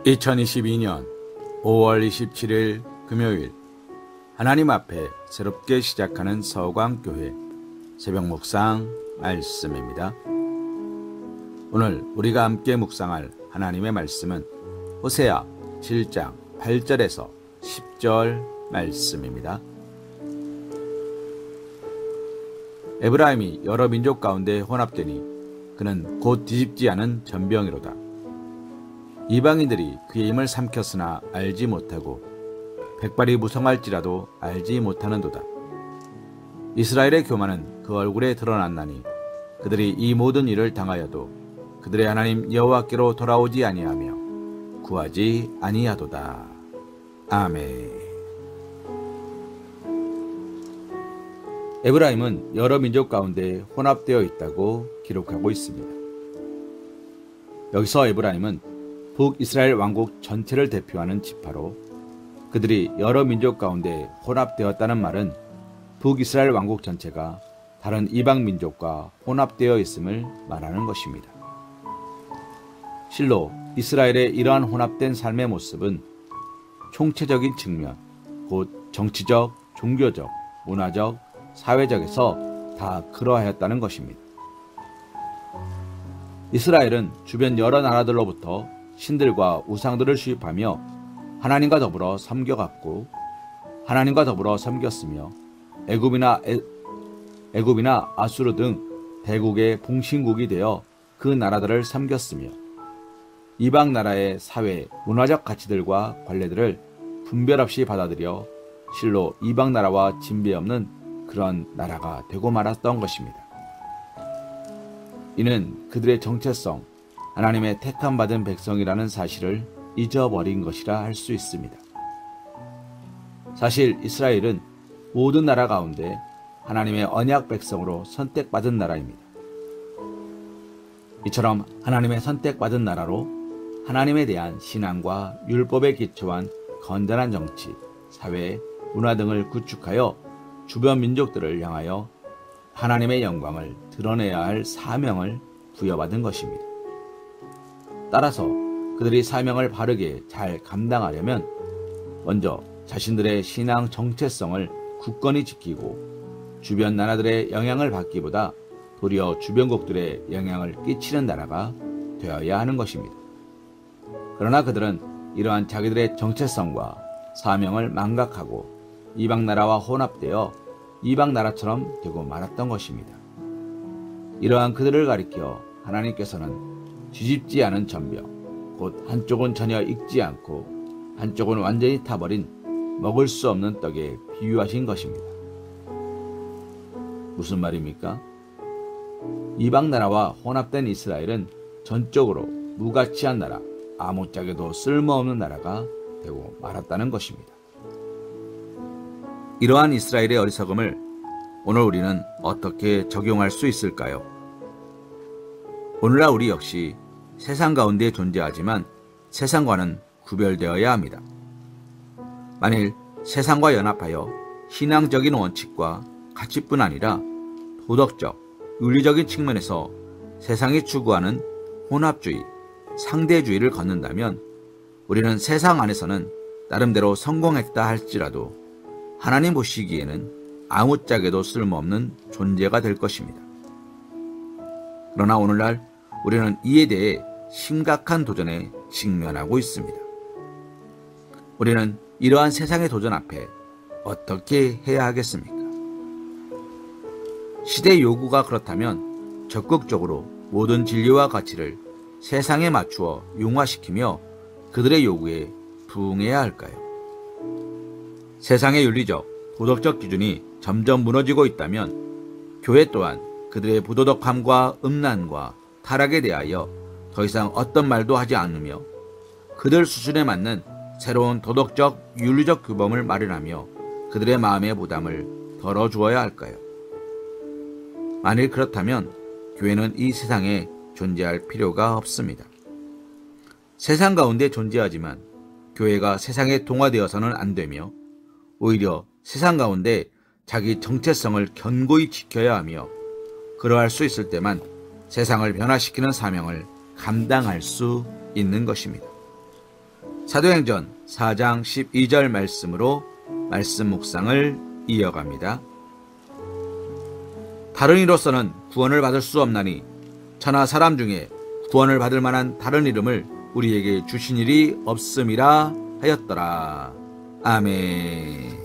2022년 5월 27일 금요일, 하나님 앞에 새롭게 시작하는 서광교회 새벽 묵상 말씀입니다. 오늘 우리가 함께 묵상할 하나님의 말씀은 호세아 7장 8절에서 10절 말씀입니다. 에브라임이 여러 민족 가운데 혼합되니 그는 곧 뒤집지 않은 전병이로다. 이방인들이 그의 힘을 삼켰으나 알지 못하고 백발이 무성할지라도 알지 못하는도다. 이스라엘의 교만은 그 얼굴에 드러났나니 그들이 이 모든 일을 당하여도 그들의 하나님 여호와께로 돌아오지 아니하며 구하지 아니하도다. 아멘. 에브라임은 여러 민족 가운데 혼합되어 있다고 기록하고 있습니다. 여기서 에브라임은 북이스라엘 왕국 전체를 대표하는 지파로, 그들이 여러 민족 가운데 혼합되었다는 말은 북이스라엘 왕국 전체가 다른 이방 민족과 혼합되어 있음을 말하는 것입니다. 실로 이스라엘의 이러한 혼합된 삶의 모습은 총체적인 측면, 곧 정치적, 종교적, 문화적, 사회적에서 다 그러하였다는 것입니다. 이스라엘은 주변 여러 나라들로부터 신들과 우상들을 수입하며 하나님과 더불어 섬겨갔고, 하나님과 더불어 섬겼으며 애굽이나 아수르 등 대국의 봉신국이 되어 그 나라들을 섬겼으며, 이방 나라의 사회, 문화적 가치들과 관례들을 분별 없이 받아들여 실로 이방 나라와 진배 없는 그런 나라가 되고 말았던 것입니다. 이는 그들의 정체성, 하나님의 택함받은 백성이라는 사실을 잊어버린 것이라 할 수 있습니다. 사실 이스라엘은 모든 나라 가운데 하나님의 언약 백성으로 선택받은 나라입니다. 이처럼 하나님의 선택받은 나라로 하나님에 대한 신앙과 율법에 기초한 건전한 정치, 사회, 문화 등을 구축하여 주변 민족들을 향하여 하나님의 영광을 드러내야 할 사명을 부여받은 것입니다. 따라서 그들이 사명을 바르게 잘 감당하려면 먼저 자신들의 신앙 정체성을 굳건히 지키고 주변 나라들의 영향을 받기보다 도리어 주변국들의 영향을 끼치는 나라가 되어야 하는 것입니다. 그러나 그들은 이러한 자기들의 정체성과 사명을 망각하고 이방 나라와 혼합되어 이방 나라처럼 되고 말았던 것입니다. 이러한 그들을 가리켜 하나님께서는 뒤집지 않은 전병, 곧 한쪽은 전혀 익지 않고 한쪽은 완전히 타버린 먹을 수 없는 떡에 비유하신 것입니다. 무슨 말입니까? 이방 나라와 혼합된 이스라엘은 전적으로 무가치한 나라, 아무짝에도 쓸모없는 나라가 되고 말았다는 것입니다. 이러한 이스라엘의 어리석음을 오늘 우리는 어떻게 적용할 수 있을까요? 오늘날 우리 역시 세상 가운데 존재하지만 세상과는 구별되어야 합니다. 만일 세상과 연합하여 신앙적인 원칙과 가치뿐 아니라 도덕적, 윤리적인 측면에서 세상이 추구하는 혼합주의, 상대주의를 걷는다면 우리는 세상 안에서는 나름대로 성공했다 할지라도 하나님 보시기에는 아무짝에도 쓸모없는 존재가 될 것입니다. 그러나 오늘날 우리는 이에 대해 심각한 도전에 직면하고 있습니다. 우리는 이러한 세상의 도전 앞에 어떻게 해야 하겠습니까? 시대의 요구가 그렇다면 적극적으로 모든 진리와 가치를 세상에 맞추어 융화시키며 그들의 요구에 부응해야 할까요? 세상의 윤리적, 도덕적 기준이 점점 무너지고 있다면 교회 또한 그들의 부도덕함과 음란과 타락에 대하여 더 이상 어떤 말도 하지 않으며 그들 수준에 맞는 새로운 도덕적, 윤리적 규범을 마련하며 그들의 마음의 부담을 덜어주어야 할까요? 만일 그렇다면 교회는 이 세상에 존재할 필요가 없습니다. 세상 가운데 존재하지만 교회가 세상에 동화되어서는 안 되며 오히려 세상 가운데 자기 정체성을 견고히 지켜야 하며 그러할 수 있을 때만 세상을 변화시키는 사명을 감당할 수 있는 것입니다. 사도행전 4장 12절 말씀으로 말씀 묵상을 이어갑니다. 다른 이로서는 구원을 받을 수 없나니 천하 사람 중에 구원을 받을 만한 다른 이름을 우리에게 주신 일이 없음이라 하였더라. 아멘.